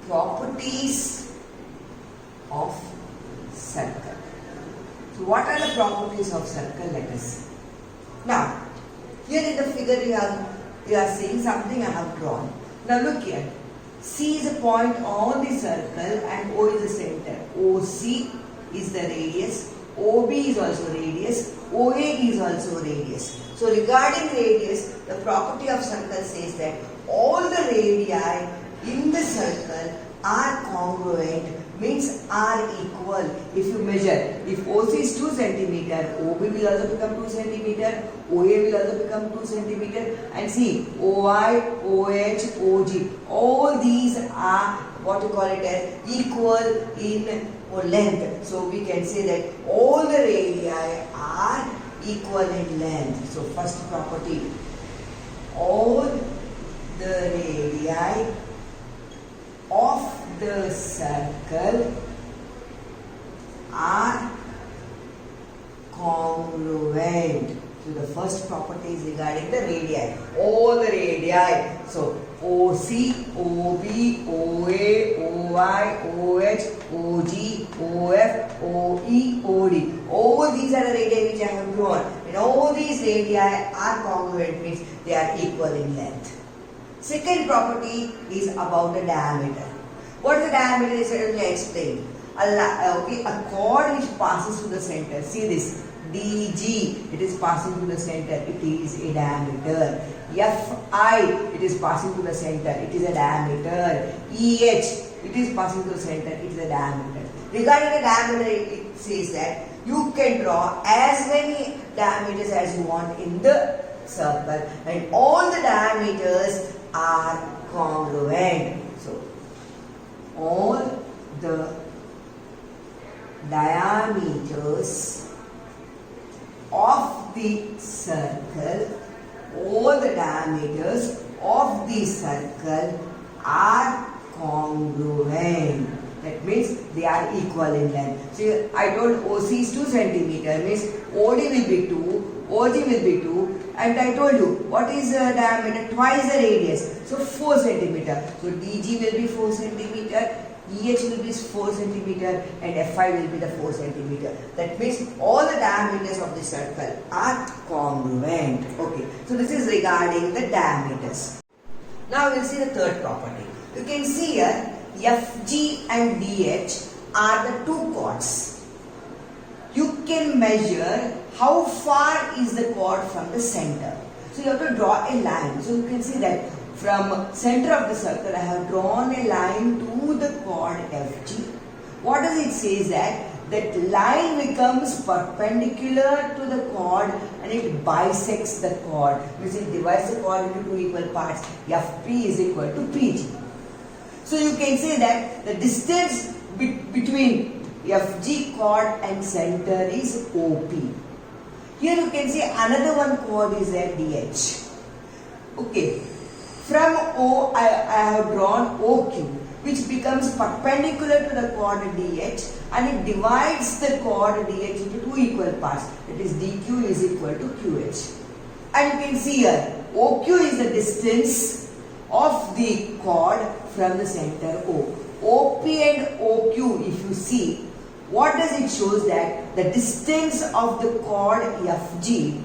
properties of circle. So what are the properties of circle? Let us see. Now, here in the figure you are seeing something I have drawn. Now look here. C is a point on the circle and O is the center. OC is the radius. OB is also radius. OA is also radius. So regarding radius, the property of circle says that all the radii in the circle are congruent, means are equal. If you measure, if OC is 2 cm, OB will also become 2 cm, OA will also become 2 cm, and see OI, OH, OG, all these are what you call it as equal in length. So we can say that all the radii are equal in length. So first property, all the radii of the circle are congruent. So the first property is regarding the radii. All the radii. So OC, OB, OA, OI, OH, OG, OF, OE, OD. All these are the radii which I have drawn. And all these radii are congruent, means they are equal in length. Second property is about the diameter. What is the diameter? Is certainly explained. A chord which passes through the center. See this. DG, it is passing to the center, it is a diameter. FI, it is passing to the center, it is a diameter. EH, it is passing to the center, it is a diameter. Regarding the diameter, it says that you can draw as many diameters as you want in the circle, and all the diameters are congruent. So, all the diameters of the circle, all the diameters of the circle are congruent. That means they are equal in length. So I told OC is 2 cm, means OD will be 2, OG will be 2, and I told you what is the diameter? Twice the radius. So 4 cm. So DG will be 4 cm. EH will be 4 cm and FI will be the 4 cm. That means all the diameters of the circle are congruent. Okay, so this is regarding the diameters. Now we will see the third property. You can see here FG and DH are the two chords. You can measure how far is the chord from the center. So you have to draw a line. So you can see that from center of the circle I have drawn a line to the chord FG. What does it say? That line becomes perpendicular to the chord and it bisects the chord. Means it divides the chord into two equal parts. FP is equal to PG. So you can say that the distance between FG chord and center is OP. Here you can see another one chord is at DH. Okay. From O, I have drawn OQ, which becomes perpendicular to the chord DH and it divides the chord DH into two equal parts. That is DQ is equal to QH. And you can see here, OQ is the distance of the chord from the center O. OP and OQ, if you see, what does it shows? That the distance of the chord FG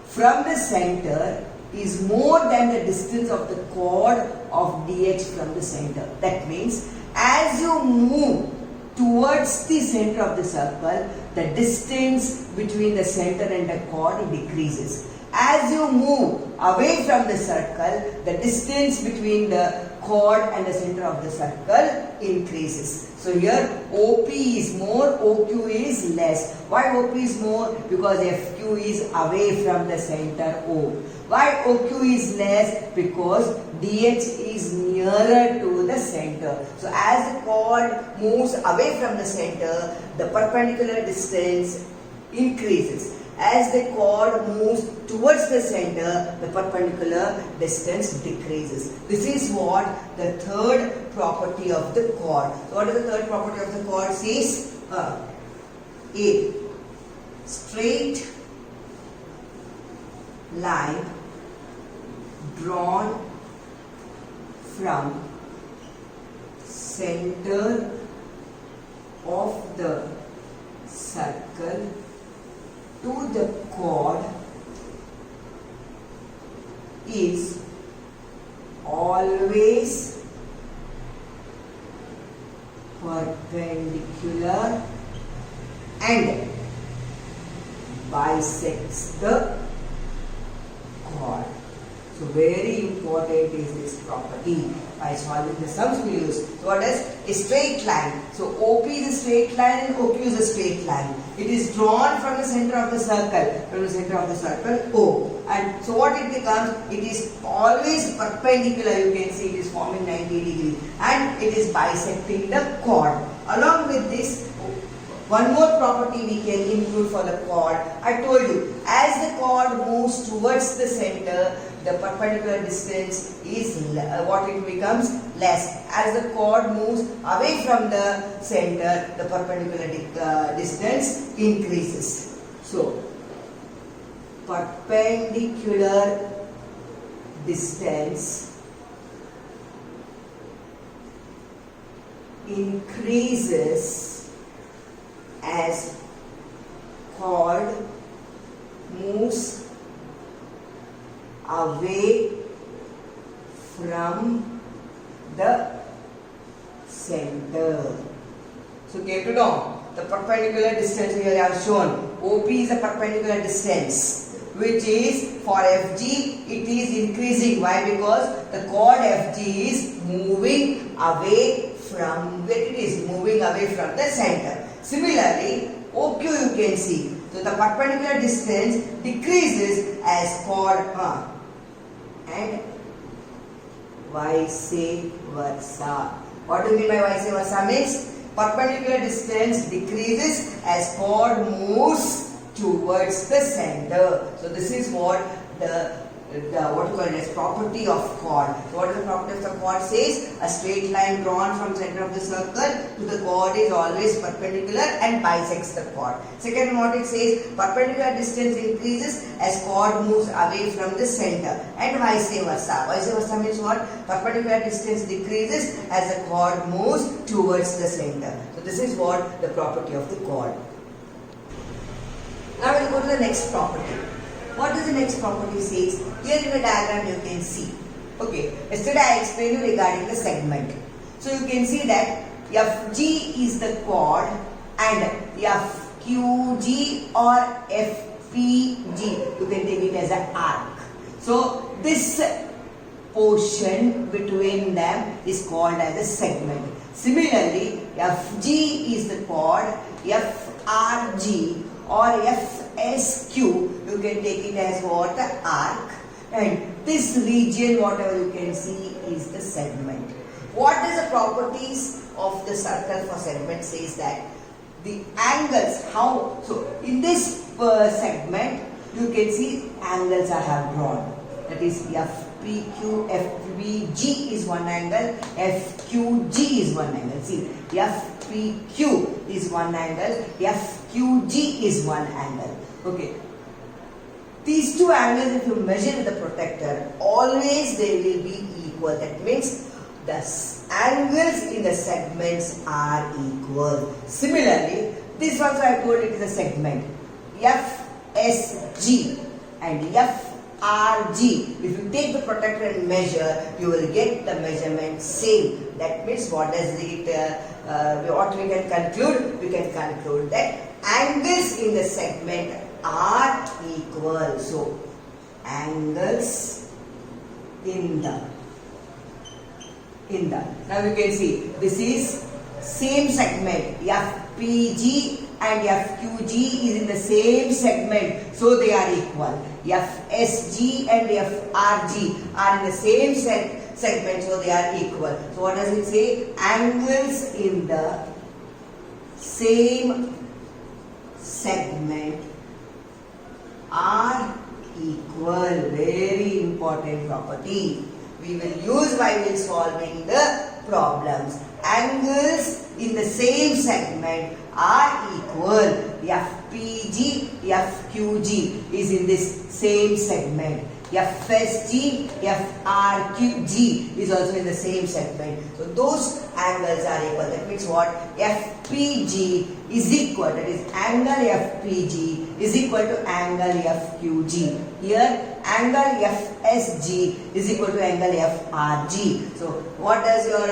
from the center is more than the distance of the chord of DH from the center. That means as you move towards the center of the circle, the distance between the center and the chord decreases. As you move away from the circle, the distance between the chord and the center of the circle increases. So here OP is more, OQ is less. Why OP is more? Because FQ is away from the center O. Why OQ is less? Because DH is nearer to the center. So as the chord moves away from the center, the perpendicular distance increases. As the chord moves towards the center, the perpendicular distance decreases. This is what the third property of the chord. So what is the third property of the chord? Says A. Straight line drawn from center of the circle to the chord is always perpendicular and bisects the chord. So very important is this property. By solving the sums we use. So what is a straight line? So OP is a straight line and OQ is a straight line. It is drawn from the center of the circle, O. And so what it becomes? It is always perpendicular. You can see it is forming 90 degree and it is bisecting the chord. Along with this, one more property we can include for the chord. I told you, as the chord moves towards the center, the perpendicular distance is what it becomes less. As the chord moves away from the center, the perpendicular distance increases. So, perpendicular distance increases as chord moves away from the center. So came to know the perpendicular distance here I have shown. OP is a perpendicular distance which is for FG it is increasing. Why? Because the chord FG is moving away from where it is moving away from the center. Similarly, OQ you can see. So the perpendicular distance decreases as chord and vice versa. What do you mean by vice versa? Means perpendicular distance decreases as chord moves towards the center. So this is what the what you call it as property of chord. So what is the property of the chord says? A straight line drawn from center of the circle to the chord is always perpendicular and bisects the chord. Second, what it says, perpendicular distance increases as chord moves away from the center and vice versa. Vice versa means what? Perpendicular distance decreases as the chord moves towards the center. So this is what the property of the chord. Now we will go to the next property. What does the next property says? Here in the diagram you can see. Okay, yesterday I explained you regarding the segment. So you can see that FG is the chord and FQG or FPG, you can take it as an arc. So this portion between them is called as a segment. Similarly, FG is the chord, FRG or FSQ, you can take it as what? The arc. And this region, whatever you can see, is the segment. What is the properties of the circle for segment says that the angles, how, so in this segment, you can see angles I have drawn. That is FPQ, FPG is one angle, FQG is one angle. See, FPQ is one angle, FQG is one angle. Okay. These two angles, if you measure with the protractor, always they will be equal. That means the angles in the segments are equal. Similarly, this also I told it is a segment. FSG and FRG. If you take the protractor and measure, you will get the measurement same. That means what does it? What we can conclude? We can conclude that angles in the segment are equal. So angles in the now you can see this is same segment. FPG and FQG is in the same segment, so they are equal. FSG and FRG are in the same segment, so they are equal. So what does it say? Angles in the same segment are equal. Very important property. We will use while solving the problems. Angles in the same segment are equal. FPG, FQG is in this same segment. FSG, FRQG is also in the same segment. So those angles are equal. That means what? FPG is equal, that is angle FPG is equal to angle FQG. Here angle FSG is equal to angle FRG. So what does your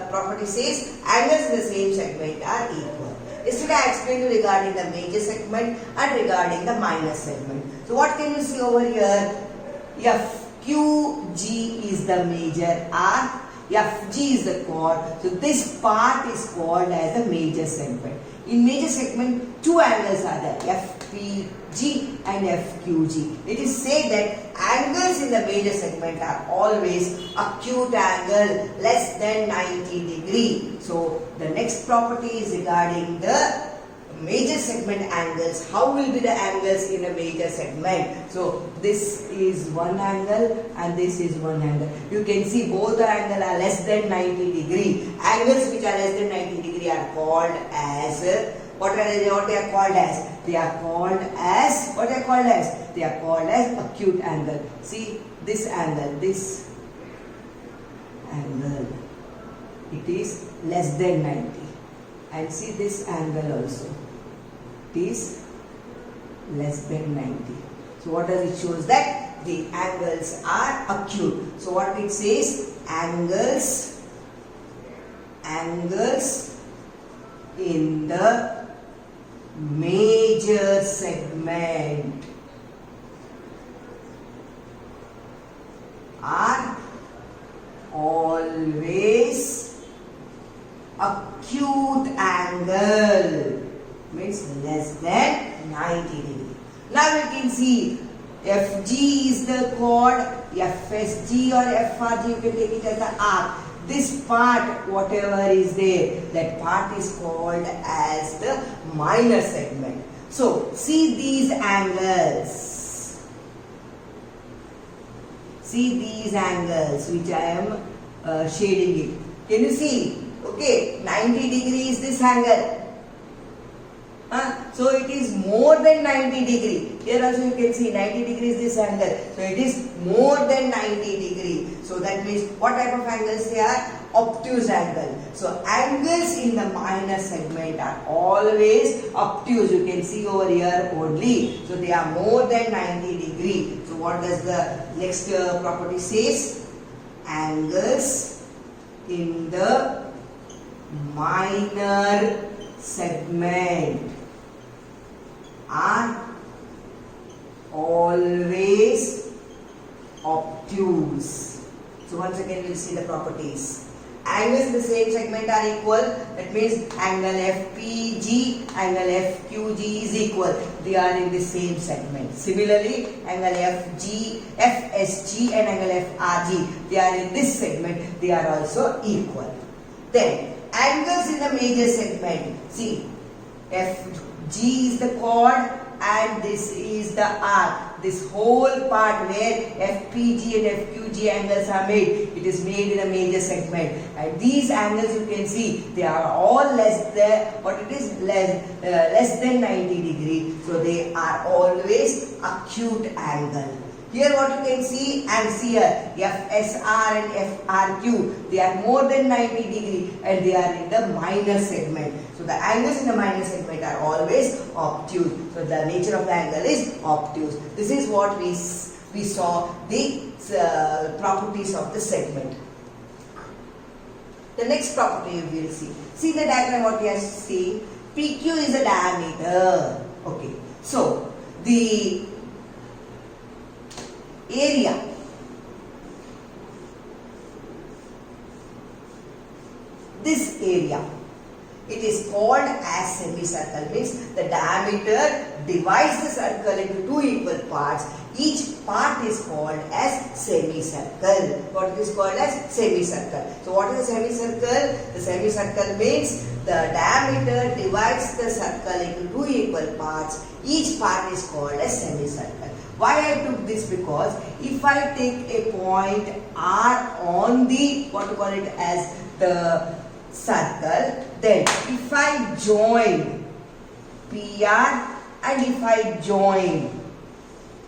property says? Angles in the same segment are equal. Yesterday I explained you regarding the major segment and regarding the minor segment. So what can you see over here? FQG is the major arc, FG is the chord. So this part is called as the major segment. In major segment, two angles are there, FPG and FQG. It is said that angles in the major segment are always acute angle less than 90 degree. So the next property is regarding the major segment angles. How will be the angles in a major segment? So this is one angle and this is one angle. You can see both the angles are less than 90 degree. Angles which are less than 90 degree are called as what they are called as? They are called as what they are called as? They are called as acute angle. See this angle, this angle, it is less than 90, and see this angle also, it is less than 90. So what does it shows? That the angles are acute. So what it says? Angles in the major segment are always acute angle, means less than 90 degree. Now you can see FG is the chord, FSG or FRG, you can take it as the arc. This part, whatever is there, that part is called as the minor segment. So see these angles. See these angles which I am shading it. Can you see? Okay, 90 degree is this angle. So it is more than 90 degree. Here also you can see 90 degrees this angle. So it is more than 90 degree. So that means what type of angles they are? Obtuse angle. So angles in the minor segment are always obtuse. You can see over here only. So they are more than 90 degree. So what does the next property says? Angles in the minor segment are always obtuse. So once again we will see the properties. Angles in the same segment are equal. That means angle FPG, angle FQG is equal. They are in the same segment. Similarly, angle FSG and angle FRG, they are in this segment. They are also equal. Then angles in the major segment. See, FG is the chord and this is the arc. This whole part where FPG and FQG angles are made, it is made in a major segment. And these angles you can see, they are all less than 90 degree. So they are always acute angle. Here what you can see and see here, FSR and FRQ, they are more than 90 degree and they are in the minor segment. So the angles in the minor segment are always obtuse. So the nature of the angle is obtuse. This is what we saw the properties of the segment. The next property you will see. See the diagram what we are seeing. PQ is a diameter. Okay. So the area this area, it is called as semicircle. Means the diameter divides the circle into two equal parts. Each part is called as semicircle. What is called as semicircle? So what is a semicircle? The semicircle means the diameter divides the circle into two equal parts. Each part is called as semicircle. Why I took this? Because if I take a point R on the, what to call it as the circle, then if I join PR and if I join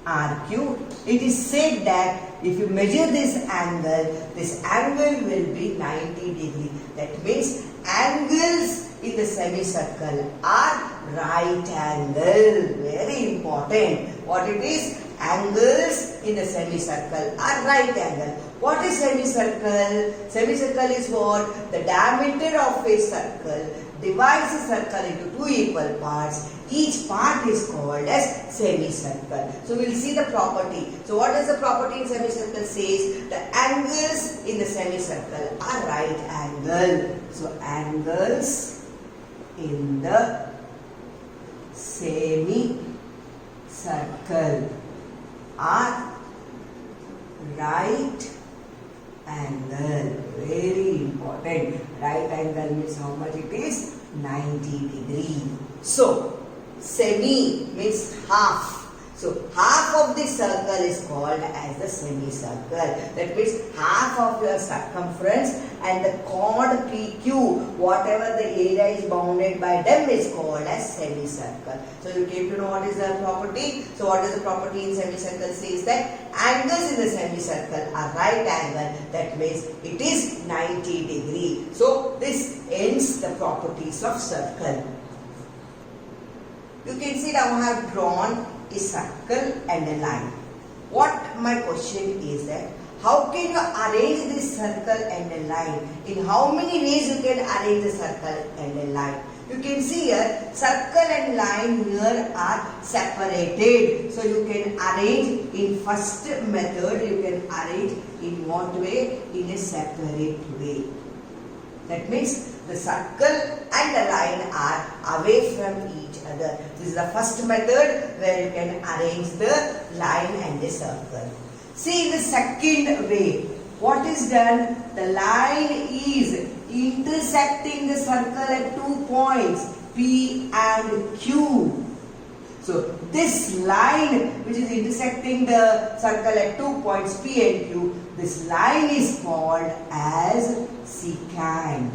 RQ. It is said that if you measure this angle will be 90 degree. That means angles in the semicircle are right angle. Very important. What it is? Angles in the semicircle are right angle. What is semicircle? Semicircle is what? The diameter of a circle divides a circle into two equal parts. Each part is called as semicircle. So we will see the property. So what does the property in semicircle says? The angles in the semicircle are right angle. So angles in the semicircle are right angle. Very important. Right angle means how much it is? 90 degree. So semi means half. So half of the circle is called as the semicircle. That means half of your circumference and the chord PQ, whatever the area is bounded by them, is called as semicircle. So you came to know what is the property. So what is the property in semicircle says that angles in the semicircle are right angle. That means it is 90 degree. So this ends the properties of circle. You can see now I have drawn a circle and a line. What my question is that how can you arrange this circle and a line? In how many ways you can arrange the circle and a line? You can see here circle and line here are separated. So you can arrange in first method, you can arrange in what way? In a separate way. That means the circle and the line are away from each other. This is the first method where you can arrange the line and the circle. See the second way. What is done? The line is intersecting the circle at 2 points P and Q. So this line which is intersecting the circle at 2 points P and Q, this line is called as secant.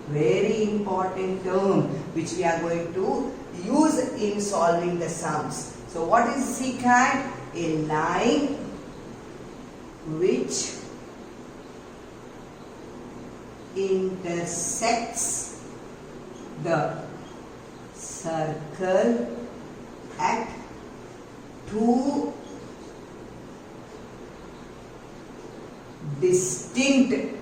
Very important term which we are going to use in solving the sums. So what is secant? A line which intersects the circle at 2 distinct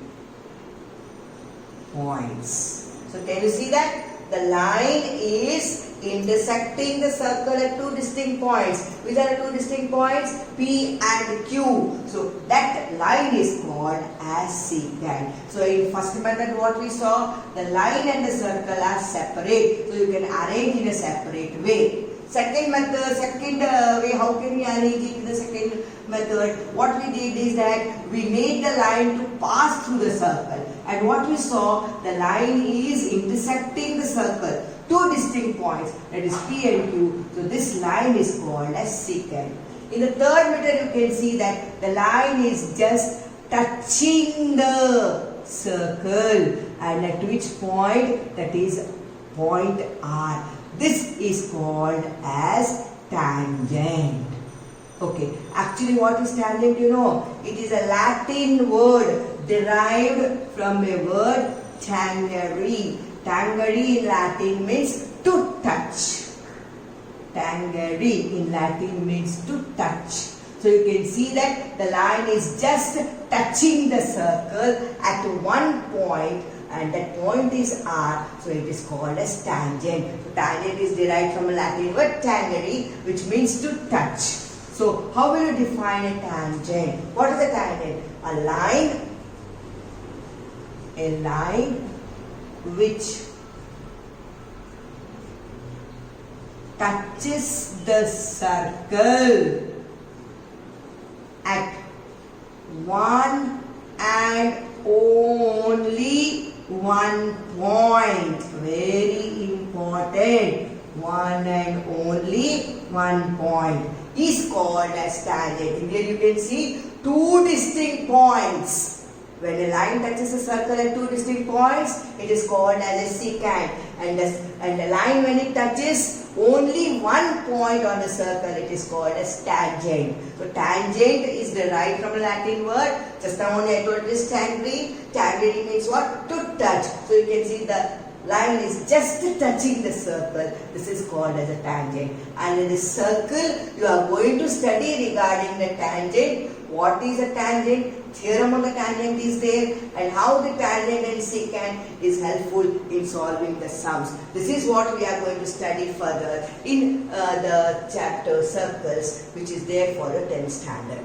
points. So can you see that? The line is intersecting the circle at 2 distinct points. Which are the 2 distinct points? P and Q. So that line is called as secant. So in first method what we saw, the line and the circle are separate. So you can arrange in a separate way. Second method, second way, how can we arrange it in the second method? What we did is that we made the line to pass through the circle. And what we saw, the line is intersecting the circle. 2 distinct points, that is P and Q. So this line is called as secant. In the third method you can see that the line is just touching the circle. And at which point? That is point R. This is called as tangent. Okay, actually what is tangent you know? It is a Latin word derived from a word tangere. Tangere in Latin means to touch. Tangere in Latin means to touch. So you can see that the line is just touching the circle at one point, and that point is R, so it is called as tangent. So tangent is derived from a Latin word tangere, which means to touch. So how will you define a tangent? What is a tangent? A line which touches the circle at one and only one point. Very important. One and only one point is called as tangent. Here you can see 2 distinct points. When a line touches a circle at two distinct points, it is called as a secant. And a line, when it touches only one point on the circle, it is called as tangent. So tangent is derived from a Latin word. Just now only I told it is tangere. Tangere means what? To touch. So you can see the line is just touching the circle. This is called as a tangent. And in this circle, you are going to study regarding the tangent. What is a tangent? Theorem of the tangent is there, and how the tangent and secant is helpful in solving the sums. This is what we are going to study further in the chapter circles, which is there for the 10th standard.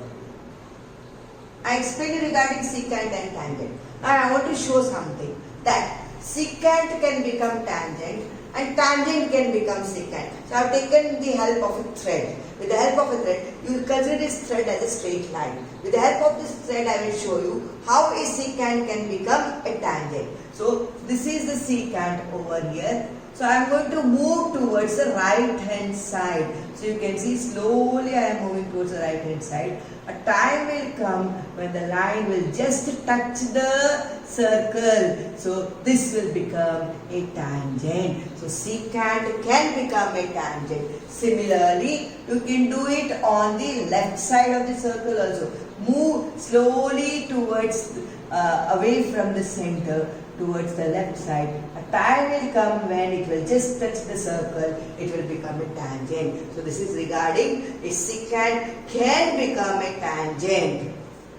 I explained regarding secant and tangent. Now I want to show something, that secant can become tangent and tangent can become secant. So I have taken the help of a thread. With the help of a thread, you will consider this thread as a straight line. With the help of this thread, I will show you how a secant can become a tangent. So this is the secant over here. So I am going to move towards the right hand side. So you can see slowly I am moving towards the right hand side. A time will come when the line will just touch the circle. So this will become a tangent. So secant can become a tangent. Similarly, you can do it on the left side of the circle also. Move slowly towards, away from the center, towards the left side. A time will come when it will just touch the circle, it will become a tangent. So this is regarding a secant can become a tangent.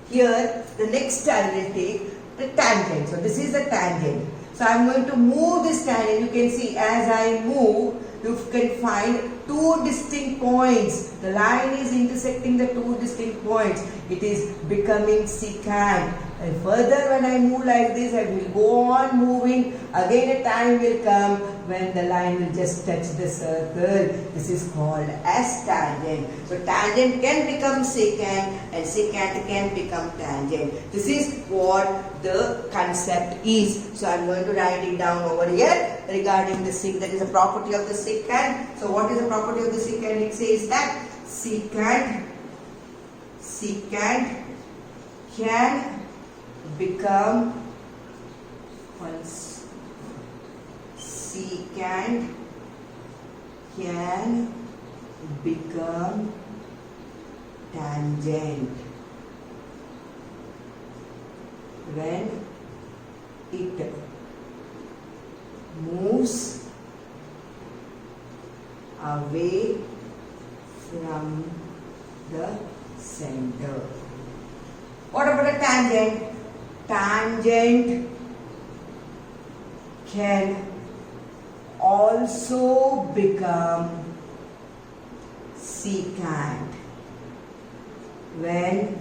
Here the next I will take the tangent. So this is the tangent. So I am going to move this tangent. You can see as I move, you can find two distinct points. The line is intersecting the two distinct points. It is becoming secant. And further when I move like this, I will go on moving. Again a time will come when the line will just touch the circle. This is called as tangent. So tangent can become secant and secant can become tangent. This is what the concept is. So I am going to write it down over here regarding the secant. That is a property of the secant. So what is the property of the secant? It says that secant can become secant can become tangent when it moves away from the center. What about a tangent? Tangent can also become secant when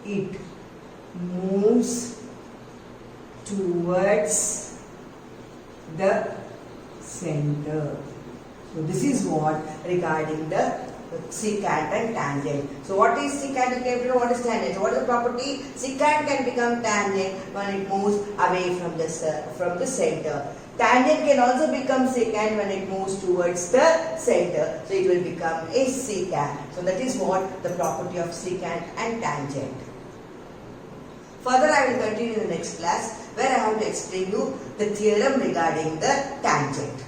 it moves towards the center. So this is what regarding the secant and tangent. So what is secant and what is tangent? So what is the property? Secant can become tangent when it moves away from the center. Tangent can also become secant when it moves towards the center. So it will become a secant. So that is what the property of secant and tangent. Further I will continue in the next class where I have to explain you the theorem regarding the tangent.